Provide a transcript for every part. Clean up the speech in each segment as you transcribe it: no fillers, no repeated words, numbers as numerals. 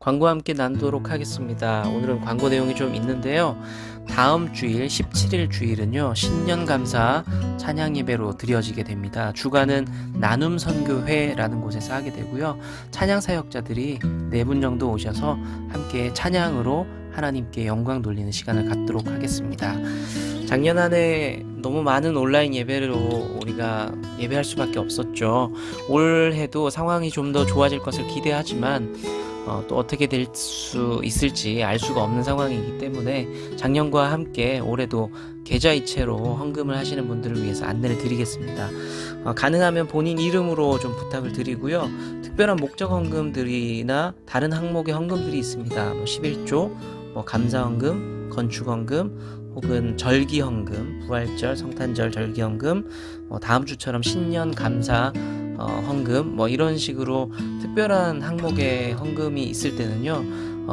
광고와 함께 나누도록 하겠습니다. 오늘은 광고 내용이 좀 있는데요. 다음 주일 17일 주일은요, 신년 감사 찬양 예배로 드려지게 됩니다. 주간은 나눔 선교회라는 곳에서 하게 되고요. 찬양 사역자들이 4분 정도 오셔서 함께 찬양으로 하나님께 영광 돌리는 시간을 갖도록 하겠습니다. 작년 한 해 너무 많은 온라인 예배로 우리가 예배할 수밖에 없었죠. 올해도 상황이 좀 더 좋아질 것을 기대하지만 또 어떻게 될 수 있을지 알 수가 없는 상황이기 때문에 작년과 함께 올해도 계좌이체로 헌금을 하시는 분들을 위해서 안내를 드리겠습니다. 가능하면 본인 이름으로 좀 부탁을 드리고요. 특별한 목적 헌금들이나 다른 항목의 헌금들이 있습니다. 11조, 감사헌금, 건축헌금, 혹은 절기헌금, 부활절, 성탄절 절기헌금, 다음 주처럼 신년 감사 헌금, 이런 식으로 특별한 항목의 헌금이 있을 때는요,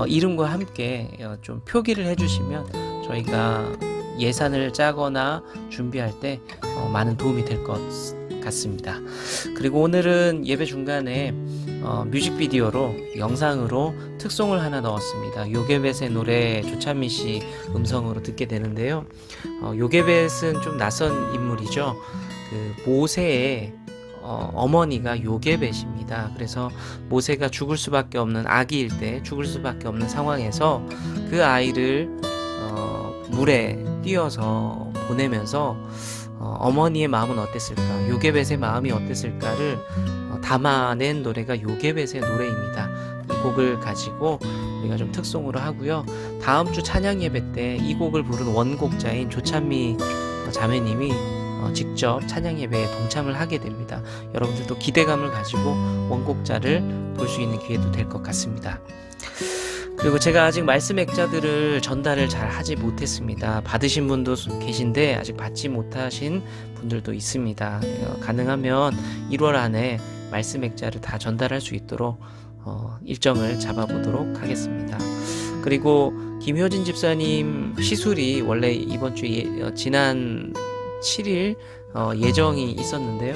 이름과 함께 좀 표기를 해주시면 저희가 예산을 짜거나 준비할 때 많은 도움이 될 것 같습니다. 그리고 오늘은 예배 중간에 뮤직비디오로 영상으로 특송을 하나 넣었습니다. 요게벳의 노래 조찬미 씨 음성으로 듣게 되는데요. 요게벳은 좀 낯선 인물이죠. 그 모세의 어머니가 요게벳입니다. 그래서 모세가 죽을 수밖에 없는 아기일 때 죽을 수밖에 없는 상황에서 그 아이를 물에 띄어서 보내면서 어머니의 마음은 어땠을까, 요게벳의 마음이 어땠을까를 담아낸 노래가 요게벳의 노래입니다. 이 곡을 가지고 우리가 좀 특송으로 하고요. 다음 주 찬양 예배 때 이 곡을 부른 원곡자인 조찬미 자매님이 직접 찬양 예배에 동참을 하게 됩니다. 여러분들도 기대감을 가지고 원곡자를 볼 수 있는 기회도 될 것 같습니다. 그리고 제가 아직 말씀 액자들을 전달을 잘 하지 못했습니다. 받으신 분도 계신데 아직 받지 못하신 분들도 있습니다. 가능하면 1월 안에 말씀 액자를 다 전달할 수 있도록 일정을 잡아보도록 하겠습니다. 그리고 김효진 집사님 시술이 원래 이번 주 지난 7일 예정이 있었는데요.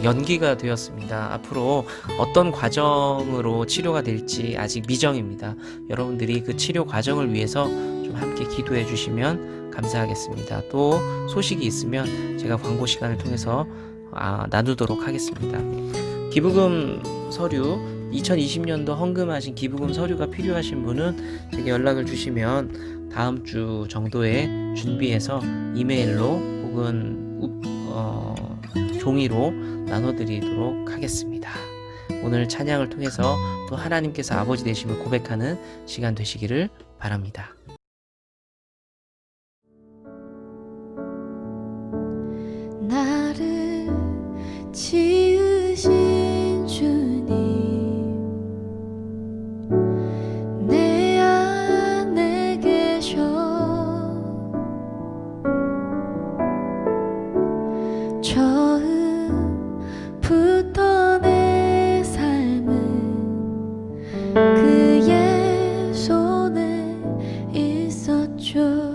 연기가 되었습니다. 앞으로 어떤 과정으로 치료가 될지 아직 미정입니다. 여러분들이 그 치료 과정을 위해서 좀 함께 기도해 주시면 감사하겠습니다. 또 소식이 있으면 제가 광고 시간을 통해서 나누도록 하겠습니다. 기부금 서류, 2020년도 헌금하신 기부금 서류가 필요하신 분은 제게 연락을 주시면 다음 주 정도에 준비해서 이메일로 혹은 종이로 나눠드리도록 하겠습니다. 오늘 찬양을 통해서 또 하나님께서 아버지 되심을 고백하는 시간 되시기를 바랍니다. 나를 지으신 주님, 내 안에 계셔 처음부터 내 삶은 그의 손에 있었죠.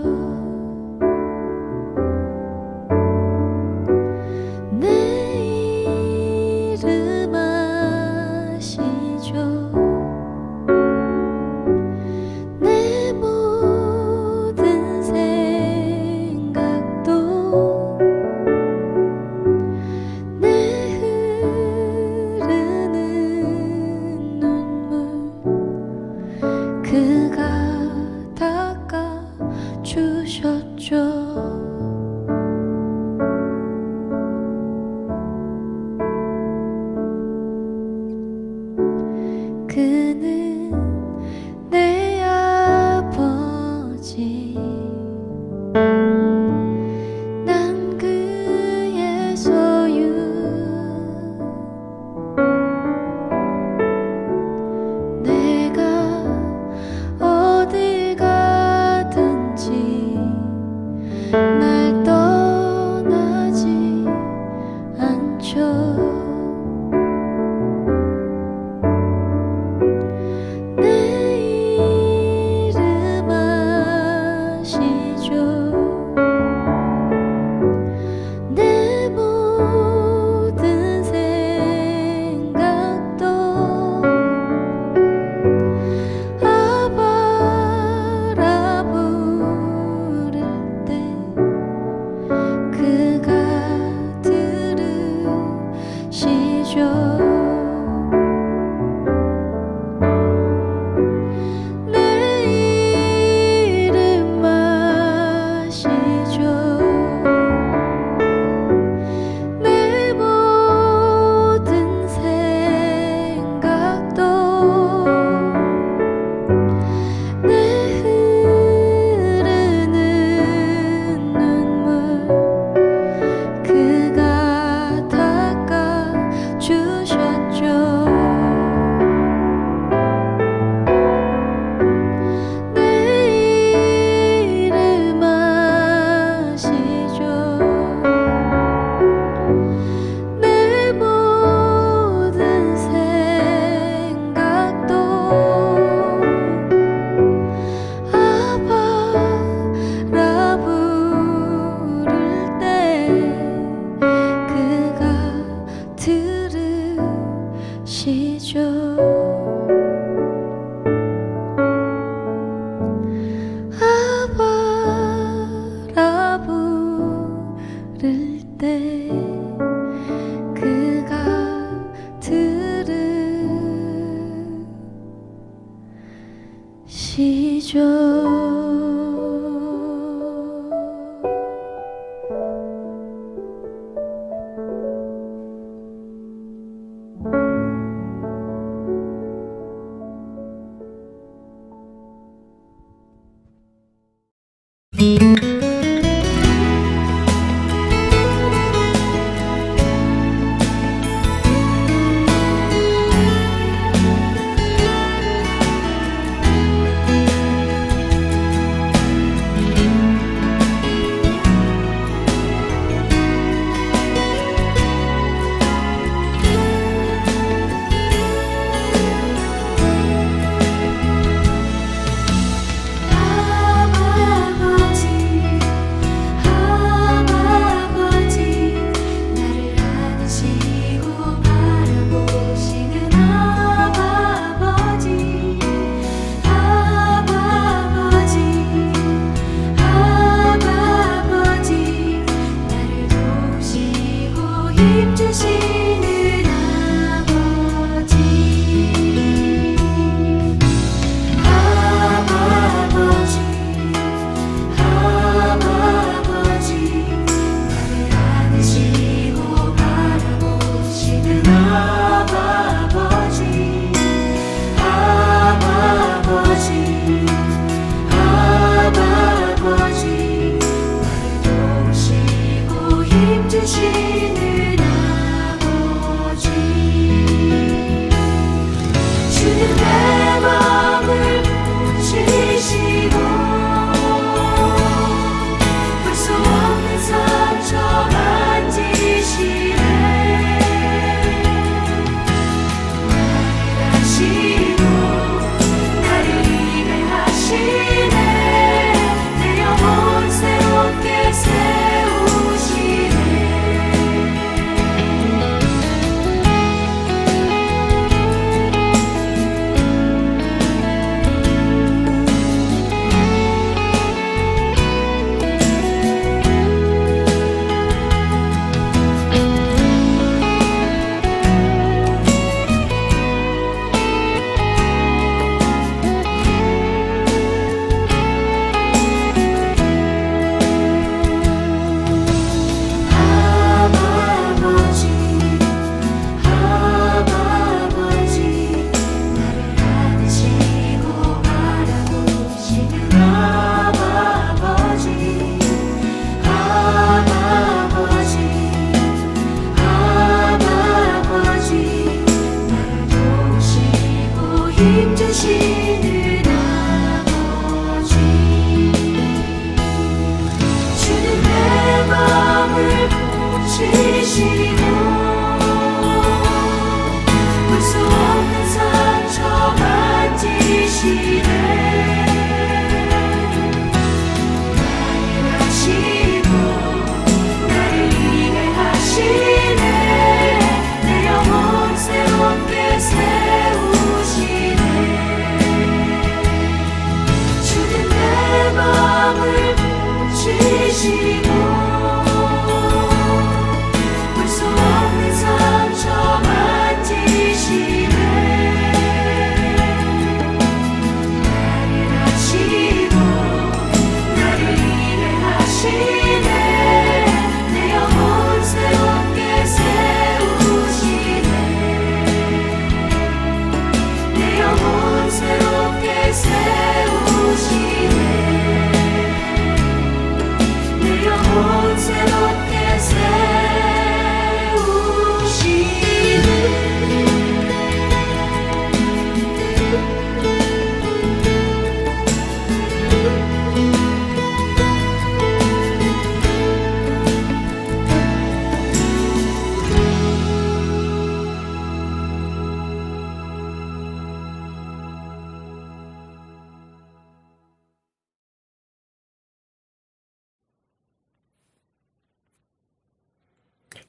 그는 내 아버지, 난 그의 소유. 내가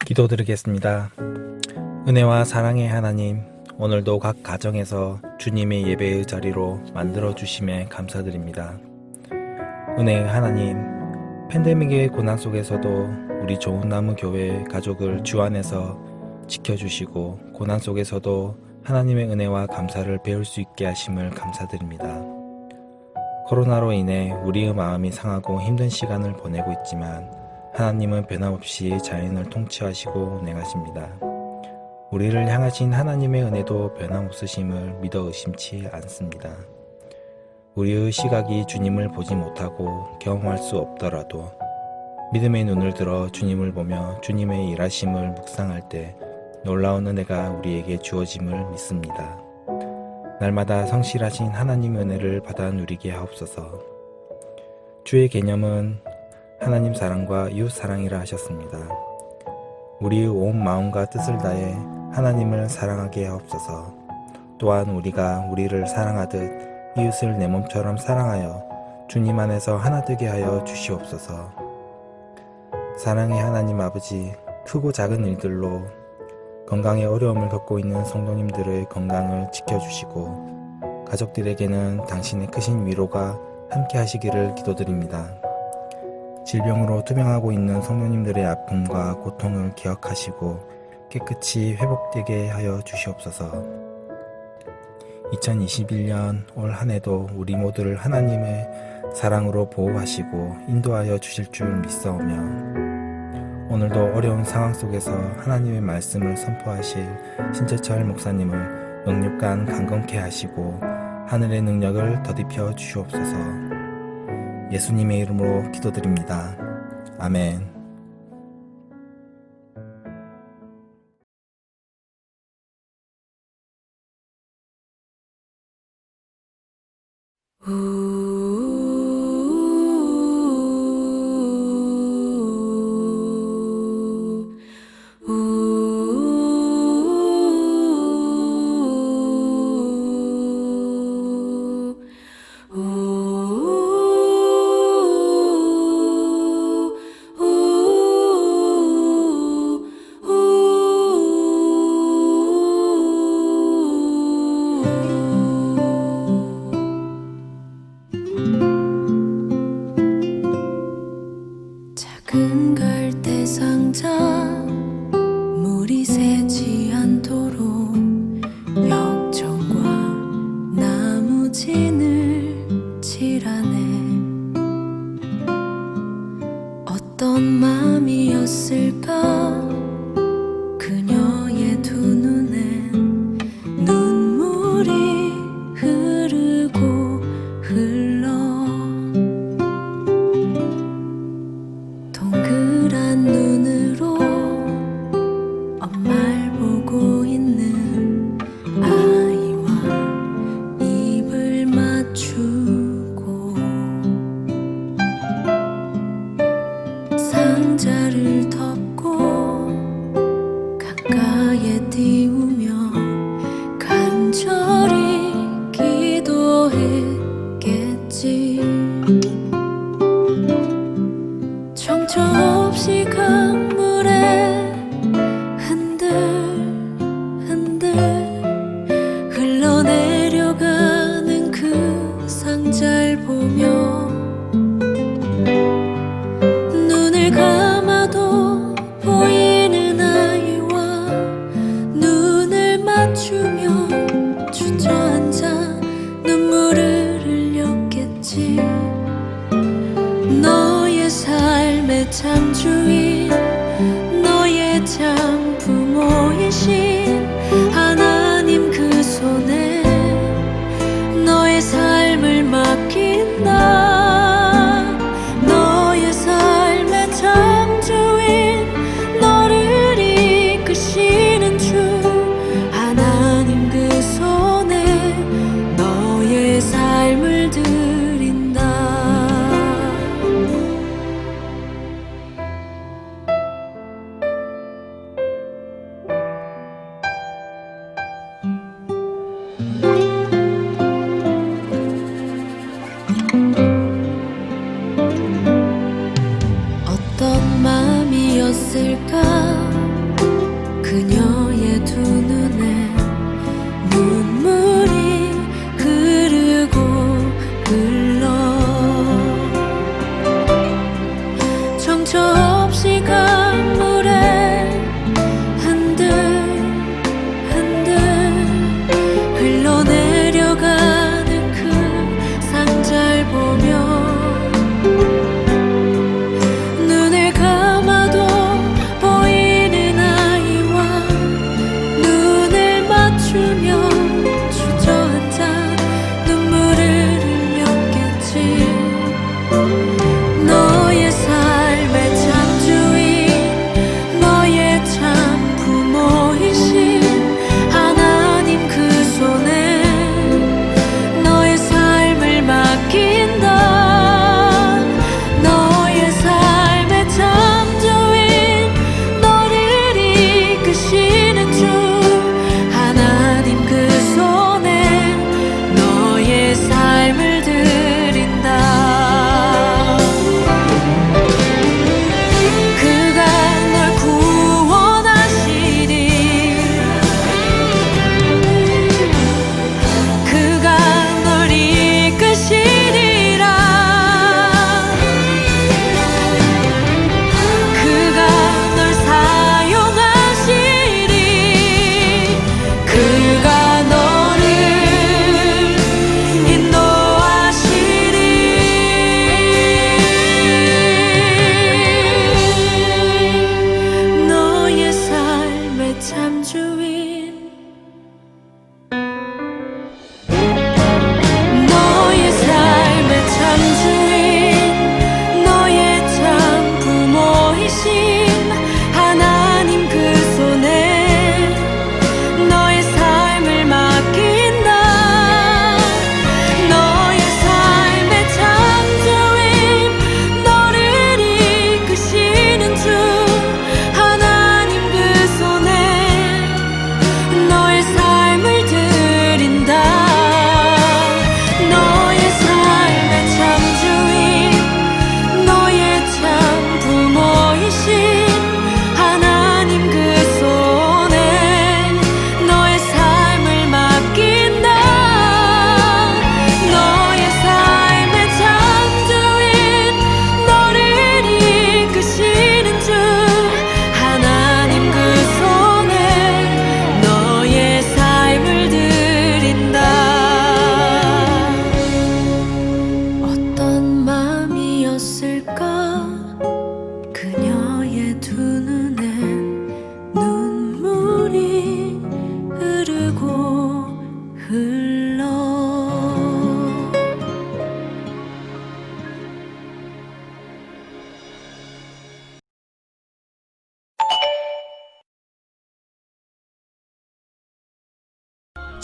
기도드리겠습니다. 은혜와 사랑의 하나님, 오늘도 각 가정에서 주님의 예배의 자리로 만들어 주심에 감사드립니다. 은혜의 하나님, 팬데믹의 고난 속에서도 우리 좋은 나무 교회 가족을 주 안에서 지켜주시고 고난 속에서도 하나님의 은혜와 감사를 배울 수 있게 하심을 감사드립니다. 코로나로 인해 우리의 마음이 상하고 힘든 시간을 보내고 있지만 하나님은 변함없이 자연을 통치하시고 운행하십니다. 우리를 향하신 하나님의 은혜도 변함없으심을 믿어 의심치 않습니다. 우리의 시각이 주님을 보지 못하고 경험할 수 없더라도 믿음의 눈을 들어 주님을 보며 주님의 일하심을 묵상할 때 놀라운 은혜가 우리에게 주어짐을 믿습니다. 날마다 성실하신 하나님의 은혜를 받아 누리게 하옵소서. 주의 개념은 하나님 사랑과 이웃 사랑이라 하셨습니다. 우리의 온 마음과 뜻을 다해 하나님을 사랑하게 하옵소서. 또한 우리가 우리를 사랑하듯 이웃을 내 몸처럼 사랑하여 주님 안에서 하나 되게 하여 주시옵소서. 사랑의 하나님 아버지, 크고 작은 일들로 건강에 어려움을 겪고 있는 성도님들의 건강을 지켜주시고 가족들에게는 당신의 크신 위로가 함께 하시기를 기도드립니다. 질병으로 투병하고 있는 성도님들의 아픔과 고통을 기억하시고 깨끗이 회복되게 하여 주시옵소서. 2021년 올 한 해도 우리 모두를 하나님의 사랑으로 보호하시고 인도하여 주실 줄 믿사오며 오늘도 어려운 상황 속에서 하나님의 말씀을 선포하실 신재철 목사님을 영육간 강건케 하시고 하늘의 능력을 더딥혀 주시옵소서. 예수님의 이름으로 기도드립니다. 아멘. 작은 갈대 상자 물이 새지 않도록 역청과 나무진을 칠하네. 어떤 맘이었을까 그녀의 두 눈엔 눈물이 흐르고 흘러 동그란 눈으로 엄마를 보고 있는 아이와 입을 맞추고 상자를 덮고 가까이에 띄우며 간절히 기도했겠지. 정처 없이 강물에 흔들흔들 흘러내려가는 그 상자를 보며 눈을 감아도 보이는 아이와 눈을 맞추며 주저앉아 눈물을 흘렸겠지. 너의 삶의 참 주인, 너의 참 부모이신 하나님 그 손에 너의 삶을 맡긴다. 너의 삶의 참 주인, 너를 이끄시는 주 하나님 그 손에 너의 삶을 드린다.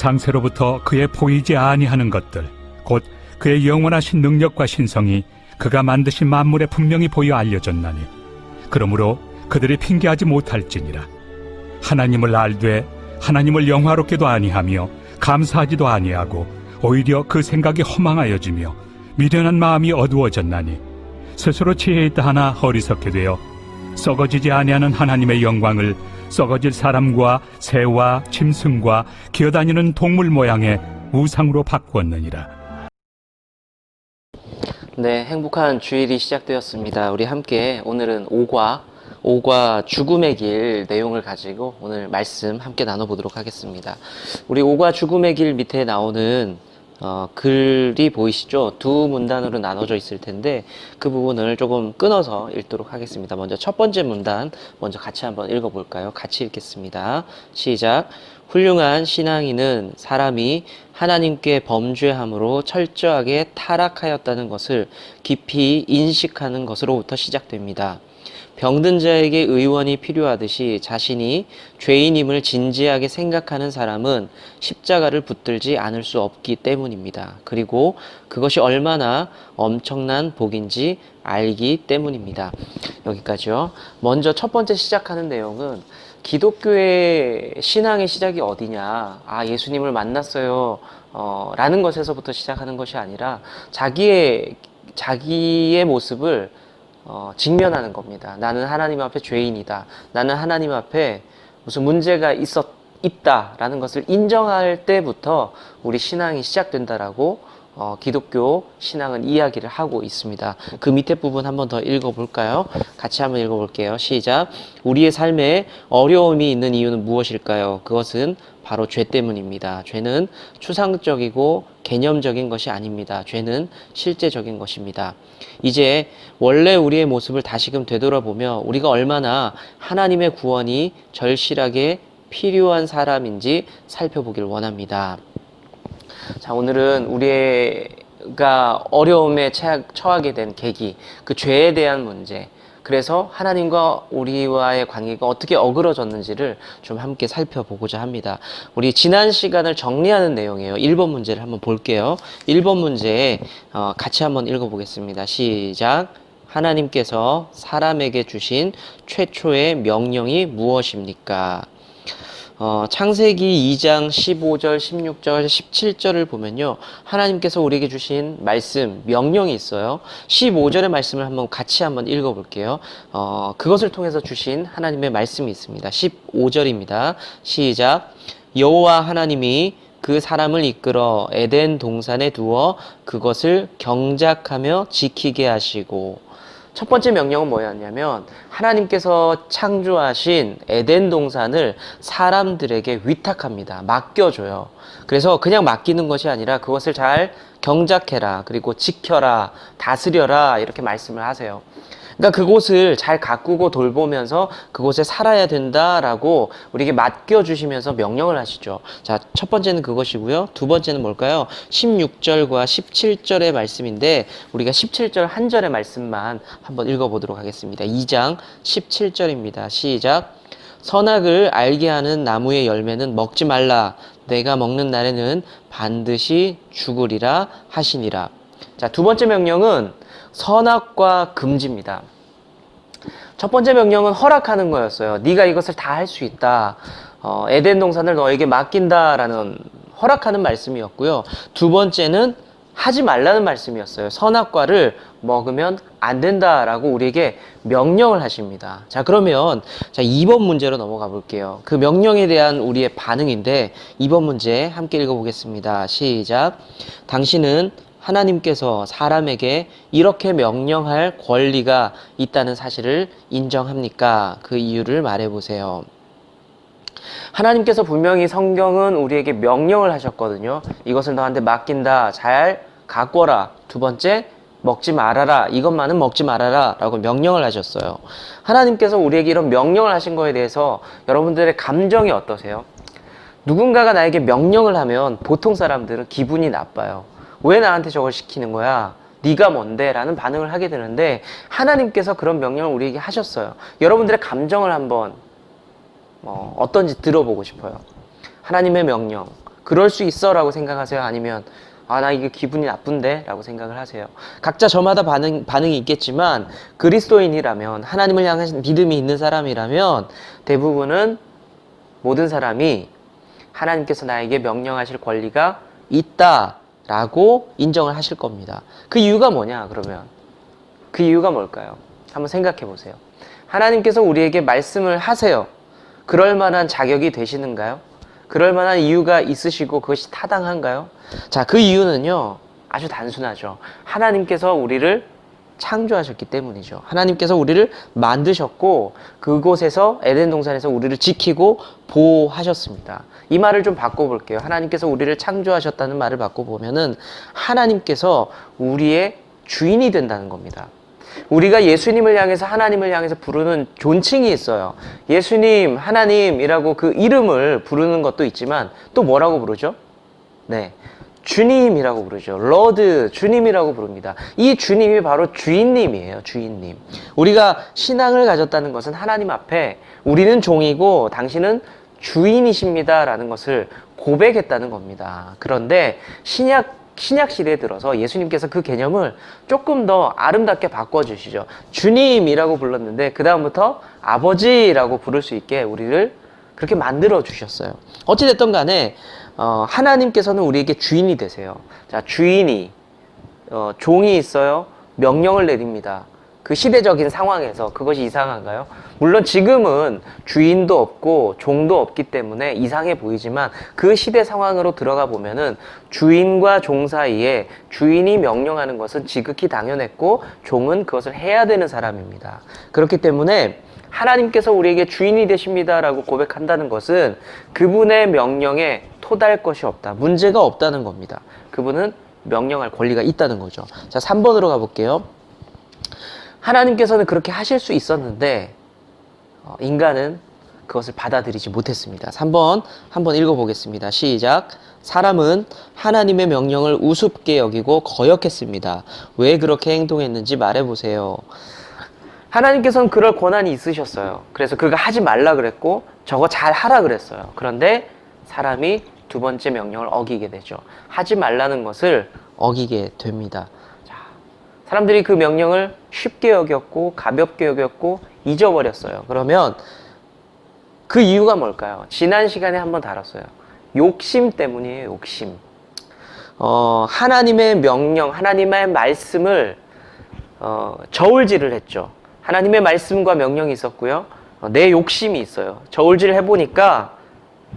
장세로부터 그의 보이지 아니하는 것들 곧 그의 영원하신 능력과 신성이 그가 만드신 만물에 분명히 보여 알려졌나니 그러므로 그들이 핑계하지 못할지니라. 하나님을 알되 하나님을 영화롭게도 아니하며 감사하지도 아니하고 오히려 그 생각이 허망하여지며 미련한 마음이 어두워졌나니 스스로 지혜 있다 하나 어리석게 되어 썩어지지 아니하는 하나님의 영광을 썩어질 사람과 새와 짐승과 기어다니는 동물 모양의 우상으로 바꾸었느니라. 네, 행복한 주일이 시작되었습니다. 우리 함께 오늘은 오과 죽음의 길 내용을 가지고 오늘 말씀 함께 나눠보도록 하겠습니다. 우리 오과 죽음의 길 밑에 나오는 글이 보이시죠? 두 문단으로 나눠져 있을 텐데 그 부분을 조금 끊어서 읽도록 하겠습니다. 먼저 첫 번째 문단 먼저 같이 한번 읽어볼까요? 같이 읽겠습니다. 시작. 훌륭한 신앙인은 사람이 하나님께 범죄함으로 철저하게 타락하였다는 것을 깊이 인식하는 것으로부터 시작됩니다. 병든 자에게 의원이 필요하듯이 자신이 죄인임을 진지하게 생각하는 사람은 십자가를 붙들지 않을 수 없기 때문입니다. 그리고 그것이 얼마나 엄청난 복인지 알기 때문입니다. 여기까지요. 먼저 첫 번째 시작하는 내용은 기독교의 신앙의 시작이 어디냐? 예수님을 만났어요. 라는 것에서부터 시작하는 것이 아니라 자기의 모습을 직면하는 겁니다. 나는 하나님 앞에 죄인이다. 나는 하나님 앞에 무슨 문제가 있다라는 것을 인정할 때부터 우리 신앙이 시작된다라고 기독교 신앙은 이야기를 하고 있습니다. 그 밑에 부분 한번 더 읽어볼까요? 같이 한번 읽어볼게요. 시작. 우리의 삶에 어려움이 있는 이유는 무엇일까요? 그것은 바로 죄 때문입니다. 죄는 추상적이고 개념적인 것이 아닙니다. 죄는 실제적인 것입니다. 이제 원래 우리의 모습을 다시금 되돌아보며 우리가 얼마나 하나님의 구원이 절실하게 필요한 사람인지 살펴보길 원합니다. 자, 오늘은 우리가 어려움에 처하게 된 계기, 그 죄에 대한 문제, 그래서 하나님과 우리와의 관계가 어떻게 어그러졌는지를 좀 함께 살펴보고자 합니다. 우리 지난 시간을 정리하는 내용이에요. 1번 문제를 한번 볼게요. 1번 문제 같이 한번 읽어보겠습니다. 시작. 하나님께서 사람에게 주신 최초의 명령이 무엇입니까? 창세기 2장 15절, 16절, 17절을 보면요. 하나님께서 우리에게 주신 말씀, 명령이 있어요. 15절의 말씀을 같이 한번 읽어볼게요. 그것을 통해서 주신 하나님의 말씀이 있습니다. 15절입니다. 시작. 여호와 하나님이 그 사람을 이끌어 에덴 동산에 두어 그것을 경작하며 지키게 하시고, 첫 번째 명령은 뭐였냐면 하나님께서 창조하신 에덴 동산을 사람들에게 위탁합니다. 맡겨줘요. 그래서 그냥 맡기는 것이 아니라 그것을 잘 경작해라, 그리고 지켜라, 다스려라, 이렇게 말씀을 하세요. 그러니까 그곳을 잘 가꾸고 돌보면서 그곳에 살아야 된다라고 우리에게 맡겨주시면서 명령을 하시죠. 자, 첫 번째는 그것이고요. 두 번째는 뭘까요? 16절과 17절의 말씀인데 우리가 17절 한 절의 말씀만 한번 읽어보도록 하겠습니다. 2장 17절입니다. 시작. 선악을 알게 하는 나무의 열매는 먹지 말라. 내가 먹는 날에는 반드시 죽으리라 하시니라. 자, 두 번째 명령은 선악과 금지입니다. 첫 번째 명령은 허락하는 거였어요. 네가 이것을 다 할 수 있다. 에덴 동산을 너에게 맡긴다라는 허락하는 말씀이었고요. 두 번째는 하지 말라는 말씀이었어요. 선악과를 먹으면 안 된다라고 우리에게 명령을 하십니다. 자, 그러면 2번 문제로 넘어가 볼게요. 그 명령에 대한 우리의 반응인데 2번 문제 함께 읽어보겠습니다. 시작. 당신은 하나님께서 사람에게 이렇게 명령할 권리가 있다는 사실을 인정합니까? 그 이유를 말해보세요. 하나님께서 분명히 성경은 우리에게 명령을 하셨거든요. 이것을 너한테 맡긴다. 잘 가꿔라. 두 번째, 먹지 말아라. 이것만은 먹지 말아라. 라고 명령을 하셨어요. 하나님께서 우리에게 이런 명령을 하신 거에 대해서 여러분들의 감정이 어떠세요? 누군가가 나에게 명령을 하면 보통 사람들은 기분이 나빠요. 왜 나한테 저걸 시키는 거야? 네가 뭔데? 라는 반응을 하게 되는데 하나님께서 그런 명령을 우리에게 하셨어요. 여러분들의 감정을 한번 어떤지 들어보고 싶어요. 하나님의 명령, 그럴 수 있어 라고 생각하세요? 아니면 아, 나 이게 기분이 나쁜데? 라고 생각을 하세요? 각자 저마다 반응이 있겠지만 그리스도인이라면, 하나님을 향한 믿음이 있는 사람이라면 대부분은 모든 사람이 하나님께서 나에게 명령하실 권리가 있다라고 인정을 하실 겁니다. 그 이유가 뭐냐 그러면? 그 이유가 뭘까요? 한번 생각해 보세요. 하나님께서 우리에게 말씀을 하세요. 그럴 만한 자격이 되시는가요? 그럴 만한 이유가 있으시고 그것이 타당한가요? 자, 그 이유는요, 아주 단순하죠. 하나님께서 우리를 창조하셨기 때문이죠. 하나님께서 우리를 만드셨고 그곳에서 에덴 동산에서 우리를 지키고 보호하셨습니다. 이 말을 좀 바꿔볼게요. 하나님께서 우리를 창조하셨다는 말을 바꿔보면은 하나님께서 우리의 주인이 된다는 겁니다. 우리가 예수님을 향해서, 하나님을 향해서 부르는 존칭이 있어요. 예수님, 하나님이라고 그 이름을 부르는 것도 있지만 또 뭐라고 부르죠? 네, 주님이라고 부르죠. 러드, 주님이라고 부릅니다. 이 주님이 바로 주인님이에요. 주인님. 우리가 신앙을 가졌다는 것은 하나님 앞에 우리는 종이고 당신은 주인이십니다 라는 것을 고백했다는 겁니다. 그런데 신약 시대에 들어서 예수님께서 그 개념을 조금 더 아름답게 바꿔주시죠. 주님이라고 불렀는데 그 다음부터 아버지라고 부를 수 있게 우리를 그렇게 만들어 주셨어요. 어찌됐든 간에 하나님께서는 우리에게 주인이 되세요. 자, 주인이 종이 있어요. 명령을 내립니다. 그 시대적인 상황에서 그것이 이상한가요? 물론 지금은 주인도 없고 종도 없기 때문에 이상해 보이지만 그 시대 상황으로 들어가 보면은 주인과 종 사이에 주인이 명령하는 것은 지극히 당연했고 종은 그것을 해야 되는 사람입니다. 그렇기 때문에 하나님께서 우리에게 주인이 되십니다라고 고백한다는 것은 그분의 명령에 토달 것이 없다, 문제가 없다는 겁니다. 그분은 명령할 권리가 있다는 거죠. 자, 3번으로 가볼게요. 하나님께서는 그렇게 하실 수 있었는데 인간은 그것을 받아들이지 못했습니다. 3번 한번 읽어보겠습니다. 시작. 사람은 하나님의 명령을 우습게 여기고 거역했습니다. 왜 그렇게 행동했는지 말해보세요. 하나님께서는 그럴 권한이 있으셨어요. 그래서 그가 하지 말라 그랬고 저거 잘 하라 그랬어요. 그런데 사람이 두 번째 명령을 어기게 되죠. 하지 말라는 것을 어기게 됩니다. 사람들이 그 명령을 쉽게 여겼고 가볍게 여겼고 잊어버렸어요. 그러면 그 이유가 뭘까요? 지난 시간에 한번 다뤘어요. 욕심 때문이에요. 욕심. 하나님의 명령, 하나님의 말씀을 저울질을 했죠. 하나님의 말씀과 명령이 있었고요. 내 욕심이 있어요. 저울질을 해보니까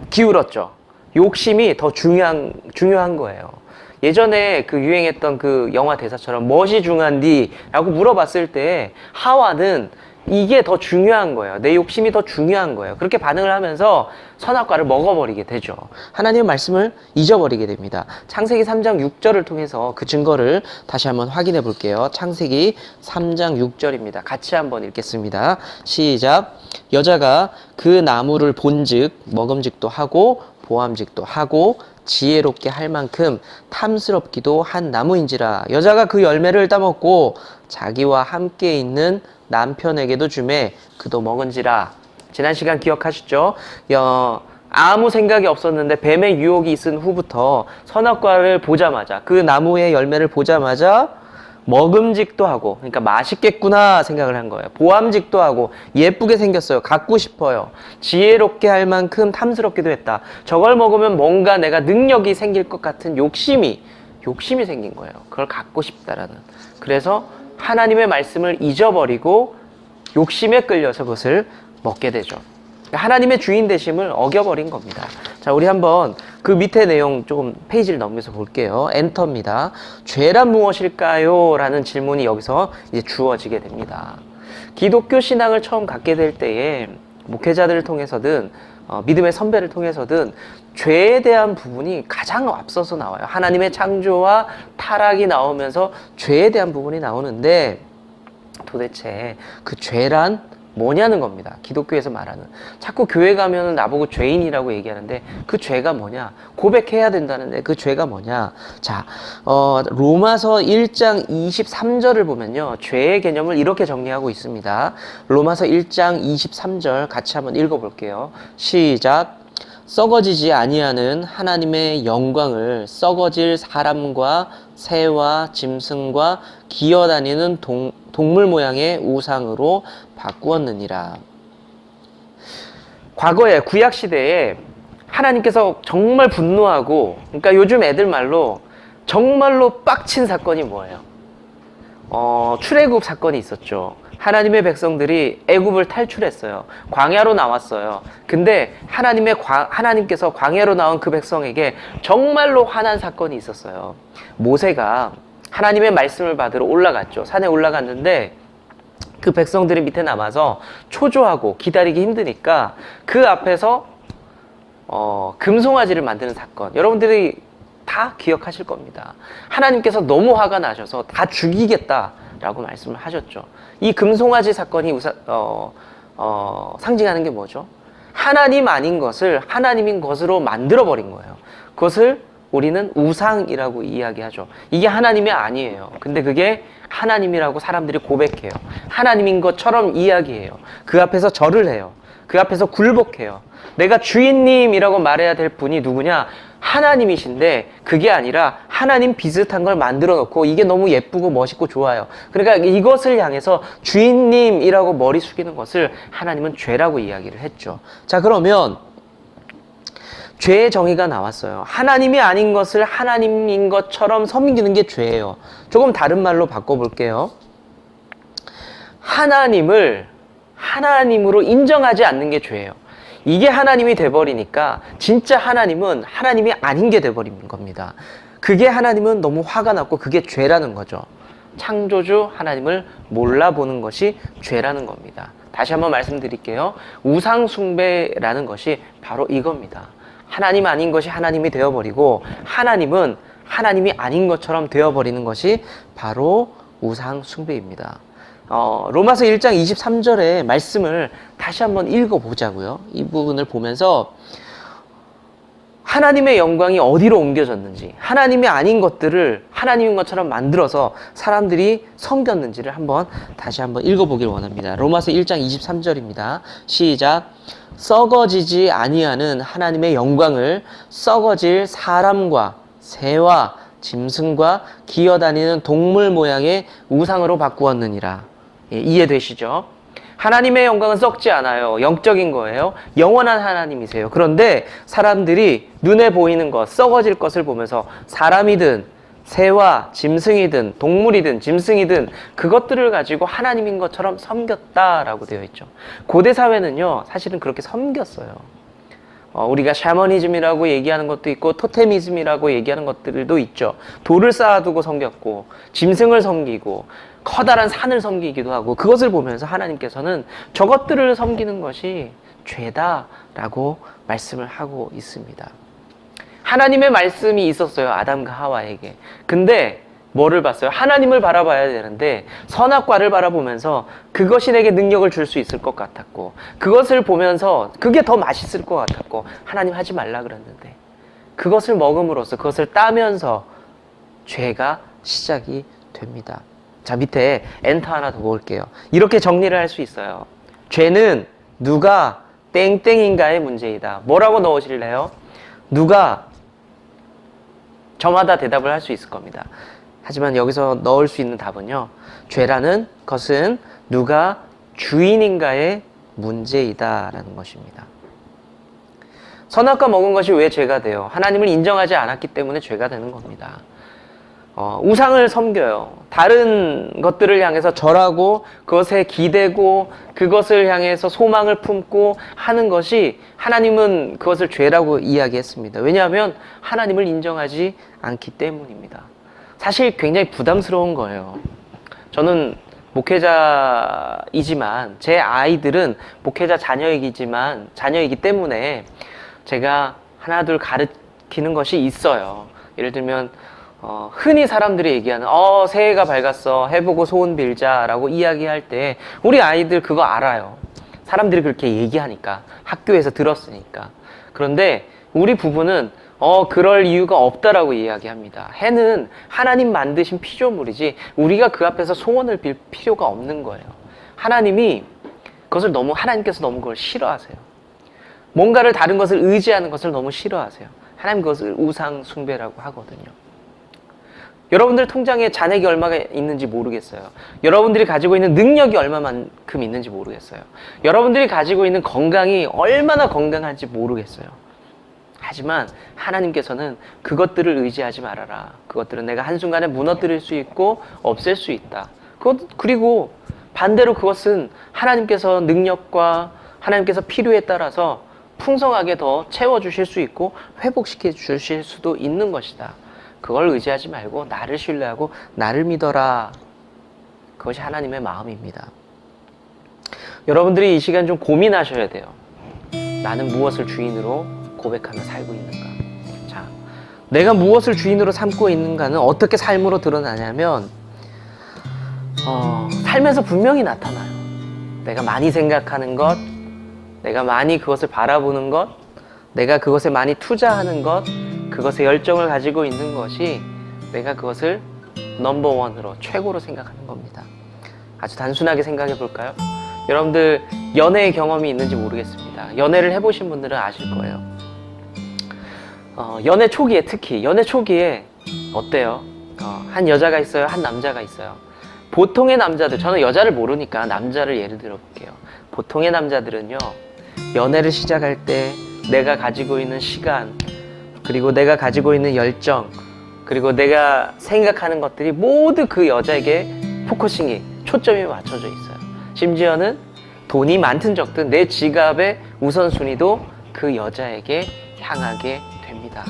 기울었죠. 욕심이 더 중요한 거예요. 예전에 그 유행했던 그 영화 대사처럼 무엇이 중요한디? 라고 물어봤을 때 하와는 이게 더 중요한 거예요. 내 욕심이 더 중요한 거예요. 그렇게 반응을 하면서 선악과를 먹어버리게 되죠. 하나님의 말씀을 잊어버리게 됩니다. 창세기 3장 6절을 통해서 그 증거를 다시 한번 확인해 볼게요. 창세기 3장 6절입니다. 같이 한번 읽겠습니다. 시작. 여자가 그 나무를 본즉 먹음직도 하고 보암직도 하고 지혜롭게 할 만큼 탐스럽기도 한 나무인지라. 여자가 그 열매를 따먹고 자기와 함께 있는 남편에게도 주매 그도 먹은지라. 지난 시간 기억하시죠? 아무 생각이 없었는데 뱀의 유혹이 있은 후부터 선악과를 보자마자, 그 나무의 열매를 보자마자 먹음직도 하고, 그러니까 맛있겠구나 생각을 한 거예요. 보암직도 하고, 예쁘게 생겼어요. 갖고 싶어요. 지혜롭게 할 만큼 탐스럽기도 했다. 저걸 먹으면 뭔가 내가 능력이 생길 것 같은 욕심이 생긴 거예요. 그걸 갖고 싶다라는. 그래서 하나님의 말씀을 잊어버리고 욕심에 끌려서 그것을 먹게 되죠. 하나님의 주인 되심을 어겨버린 겁니다. 자, 우리 한번 그 밑에 내용 조금 페이지를 넘겨서 볼게요. 엔터입니다. 죄란 무엇일까요? 라는 질문이 여기서 이제 주어지게 됩니다. 기독교 신앙을 처음 갖게 될 때에 목회자들을 통해서든 믿음의 선배를 통해서든 죄에 대한 부분이 가장 앞서서 나와요. 하나님의 창조와 타락이 나오면서 죄에 대한 부분이 나오는데 도대체 그 죄란 뭐냐는 겁니다. 기독교에서 말하는. 자꾸 교회 가면 나보고 죄인이라고 얘기하는데 그 죄가 뭐냐? 고백해야 된다는데 그 죄가 뭐냐? 자, 로마서 1장 23절을 보면요. 죄의 개념을 이렇게 정리하고 있습니다. 로마서 1장 23절 같이 한번 읽어볼게요. 시작. 썩어지지 아니하는 하나님의 영광을 썩어질 사람과 새와 짐승과 기어다니는 동물 모양의 우상으로 바꾸었느니라. 과거에 구약시대에 하나님께서 정말 분노하고, 그러니까 요즘 애들 말로 정말로 빡친 사건이 뭐예요? 출애굽 사건이 있었죠. 하나님의 백성들이 애굽을 탈출했어요. 광야로 나왔어요. 근데 하나님께서 광야로 나온 그 백성에게 정말로 화난 사건이 있었어요. 모세가 하나님의 말씀을 받으러 올라갔죠. 산에 올라갔는데 그 백성들이 밑에 남아서 초조하고 기다리기 힘드니까 그 앞에서 금송아지를 만드는 사건, 여러분들이 다 기억하실 겁니다. 하나님께서 너무 화가 나셔서 다 죽이겠다라고 말씀을 하셨죠. 이 금송아지 사건이 상징하는 게 뭐죠? 하나님 아닌 것을 하나님인 것으로 만들어버린 거예요. 그것을 우리는 우상이라고 이야기하죠. 이게 하나님이 아니에요. 근데 그게 하나님이라고 사람들이 고백해요. 하나님인 것처럼 이야기해요. 그 앞에서 절을 해요. 그 앞에서 굴복해요. 내가 주인님이라고 말해야 될 분이 누구냐? 하나님이신데 그게 아니라 하나님 비슷한 걸 만들어 놓고 이게 너무 예쁘고 멋있고 좋아요. 그러니까 이것을 향해서 주인님이라고 머리 숙이는 것을 하나님은 죄라고 이야기를 했죠. 자, 그러면 죄의 정의가 나왔어요. 하나님이 아닌 것을 하나님인 것처럼 섬기는 게 죄예요. 조금 다른 말로 바꿔볼게요. 하나님을 하나님으로 인정하지 않는 게 죄예요. 이게 하나님이 돼버리니까 진짜 하나님은 하나님이 아닌 게 돼버린 겁니다. 그게 하나님은 너무 화가 났고 그게 죄라는 거죠. 창조주 하나님을 몰라보는 것이 죄라는 겁니다. 다시 한번 말씀드릴게요. 우상 숭배라는 것이 바로 이겁니다. 하나님 아닌 것이 하나님이 되어버리고 하나님은 하나님이 아닌 것처럼 되어버리는 것이 바로 우상 숭배입니다. 로마서 1장 23절의 말씀을 다시 한번 읽어보자고요. 이 부분을 보면서 하나님의 영광이 어디로 옮겨졌는지, 하나님이 아닌 것들을 하나님인 것처럼 만들어서 사람들이 섬겼는지를 다시 한번 읽어보길 원합니다. 로마서 1장 23절입니다. 시작. 썩어지지 아니하는 하나님의 영광을 썩어질 사람과 새와 짐승과 기어다니는 동물 모양의 우상으로 바꾸었느니라. 예, 이해되시죠? 하나님의 영광은 썩지 않아요. 영적인 거예요. 영원한 하나님이세요. 그런데 사람들이 눈에 보이는 것, 썩어질 것을 보면서 사람이든 새와 짐승이든 동물이든 짐승이든 그것들을 가지고 하나님인 것처럼 섬겼다라고 되어 있죠. 고대 사회는요, 사실은 그렇게 섬겼어요. 우리가 샤머니즘이라고 얘기하는 것도 있고 토테미즘이라고 얘기하는 것들도 있죠. 돌을 쌓아두고 섬겼고 짐승을 섬기고 커다란 산을 섬기기도 하고, 그것을 보면서 하나님께서는 저것들을 섬기는 것이 죄다라고 말씀을 하고 있습니다. 하나님의 말씀이 있었어요. 아담과 하와에게. 근데 뭐를 봤어요? 하나님을 바라봐야 되는데 선악과를 바라보면서 그것이 내게 능력을 줄 수 있을 것 같았고, 그것을 보면서 그게 더 맛있을 것 같았고, 하나님 하지 말라 그랬는데 그것을 먹음으로써, 그것을 따면서 죄가 시작이 됩니다. 자, 밑에 엔터 하나 더 볼게요. 이렇게 정리를 할 수 있어요. 죄는 누가 땡땡인가의 문제이다. 뭐라고 넣으실래요? 누가, 저마다 대답을 할 수 있을 겁니다. 하지만 여기서 넣을 수 있는 답은요, 죄라는 것은 누가 주인인가의 문제이다라는 것입니다. 선악과 먹은 것이 왜 죄가 돼요? 하나님을 인정하지 않았기 때문에 죄가 되는 겁니다. 우상을 섬겨요. 다른 것들을 향해서 절하고 그것에 기대고 그것을 향해서 소망을 품고 하는 것이, 하나님은 그것을 죄라고 이야기했습니다. 왜냐하면 하나님을 인정하지 않기 때문입니다. 사실 굉장히 부담스러운 거예요. 저는 목회자이지만 제 아이들은 목회자 자녀이기 때문에 제가 하나둘 가르치는 것이 있어요. 예를 들면 흔히 사람들이 얘기하는 새해가 밝았어, 해보고 소원 빌자라고 이야기할 때 우리 아이들 그거 알아요. 사람들이 그렇게 얘기하니까, 학교에서 들었으니까. 그런데 우리 부부는 그럴 이유가 없다라고 이야기합니다. 해는 하나님 만드신 피조물이지 우리가 그 앞에서 소원을 빌 필요가 없는 거예요. 하나님께서 너무 그걸 싫어하세요. 뭔가를 다른 것을 의지하는 것을 너무 싫어하세요. 하나님 그것을 우상 숭배라고 하거든요. 여러분들 통장에 잔액이 얼마가 있는지 모르겠어요. 여러분들이 가지고 있는 능력이 얼마만큼 있는지 모르겠어요. 여러분들이 가지고 있는 건강이 얼마나 건강한지 모르겠어요. 하지만 하나님께서는 그것들을 의지하지 말아라. 그것들은 내가 한순간에 무너뜨릴 수 있고 없앨 수 있다. 그리고 반대로 그것은 하나님께서 능력과 하나님께서 필요에 따라서 풍성하게 더 채워주실 수 있고 회복시켜 주실 수도 있는 것이다. 그걸 의지하지 말고 나를 신뢰하고 나를 믿어라. 그것이 하나님의 마음입니다. 여러분들이 이 시간 좀 고민하셔야 돼요. 나는 무엇을 주인으로 고백하며 살고 있는가? 자, 내가 무엇을 주인으로 삼고 있는가는 어떻게 삶으로 드러나냐면 삶에서 분명히 나타나요. 내가 많이 생각하는 것, 내가 많이 그것을 바라보는 것, 내가 그것에 많이 투자하는 것, 그것에 열정을 가지고 있는 것이 내가 그것을 넘버원으로 최고로 생각하는 겁니다. 아주 단순하게 생각해 볼까요? 여러분들 연애의 경험이 있는지 모르겠습니다. 연애를 해보신 분들은 아실 거예요. 연애 초기에 특히 연애 초기에 어때요? 한 여자가 있어요, 한 남자가 있어요. 보통의 남자들, 저는 여자를 모르니까 남자를 예를 들어 볼게요. 보통의 남자들은요, 연애를 시작할 때 내가 가지고 있는 시간, 그리고 내가 가지고 있는 열정, 그리고 내가 생각하는 것들이 모두 그 여자에게 포커싱이, 초점이 맞춰져 있어요. 심지어는 돈이 많든 적든 내 지갑의 우선순위도 그 여자에게 향하게 됩니다.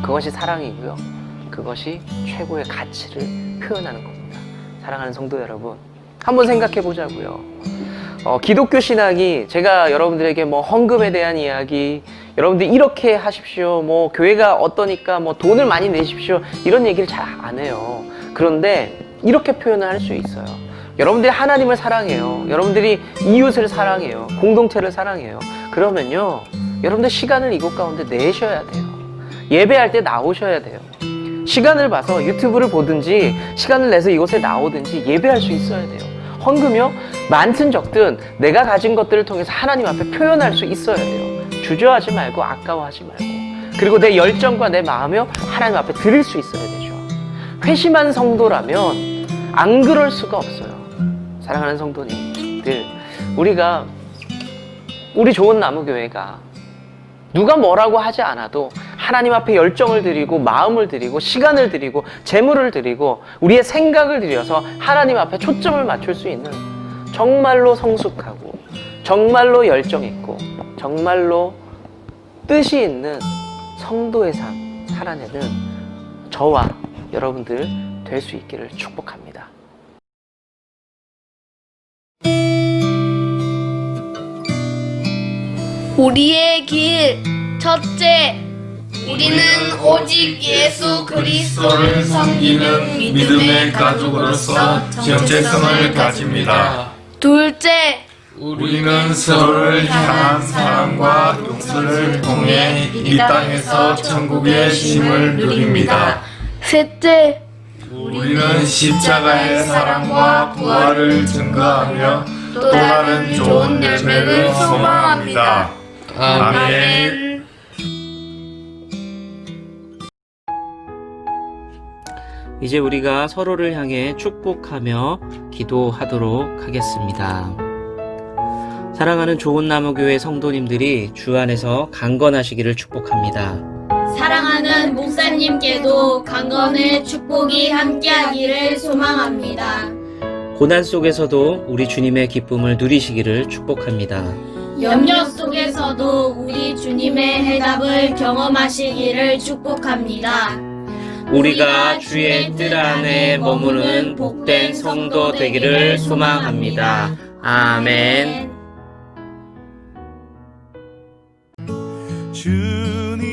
그것이 사랑이고요. 그것이 최고의 가치를 표현하는 겁니다. 사랑하는 성도 여러분, 한번 생각해 보자고요. 기독교 신앙이, 제가 여러분들에게 뭐 헌금에 대한 이야기, 여러분들 이렇게 하십시오, 뭐 교회가 어떠니까 뭐 돈을 많이 내십시오, 이런 얘기를 잘 안 해요. 그런데 이렇게 표현을 할 수 있어요. 여러분들이 하나님을 사랑해요. 여러분들이 이웃을 사랑해요. 공동체를 사랑해요. 그러면요, 여러분들 시간을 이곳 가운데 내셔야 돼요. 예배할 때 나오셔야 돼요. 시간을 봐서 유튜브를 보든지 시간을 내서 이곳에 나오든지 예배할 수 있어야 돼요. 헌금이요, 많든 적든 내가 가진 것들을 통해서 하나님 앞에 표현할 수 있어야 돼요. 주저하지 말고 아까워하지 말고, 그리고 내 열정과 내 마음이요, 하나님 앞에 드릴 수 있어야 되죠. 회심한 성도라면 안 그럴 수가 없어요. 사랑하는 성도님들, 우리 좋은 나무교회가 누가 뭐라고 하지 않아도 하나님 앞에 열정을 드리고 마음을 드리고 시간을 드리고 재물을 드리고 우리의 생각을 들여서 하나님 앞에 초점을 맞출 수 있는, 정말로 성숙하고 정말로 열정 있고 정말로 뜻이 있는 성도의 삶 살아내는 저와 여러분들 될 수 있기를 축복합니다. 우리의 길 첫째, 우리는 오직 예수 그리스도를 섬기는 믿음의 가족으로서 정체성을 가집니다. 둘째, 우리는 서로를 향한 사랑과 용서를 통해 이 땅에서 천국의 쉼을 누립니다. 셋째, 우리는 십자가의 사랑과 부활을 증거하며 또 다른 좋은 열매를 소망합니다. 아멘. 이제 우리가 서로를 향해 축복하며 기도하도록 하겠습니다. 사랑하는 좋은 나무교회 성도님들이 주 안에서 강건하시기를 축복합니다. 사랑하는 목사님께도 강건의 축복이 함께하기를 소망합니다. 고난 속에서도 우리 주님의 기쁨을 누리시기를 축복합니다. 염려 속에서도 우리 주님의 해답을 경험하시기를 축복합니다. 우리가 주의 뜻 안에 머무는 복된 성도 되기를 소망합니다. 아멘. 주님은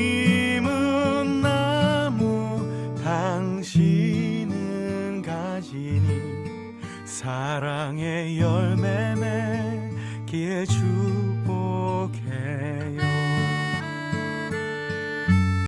나무, 당신은 가지니 사랑의 열매 맺기에 주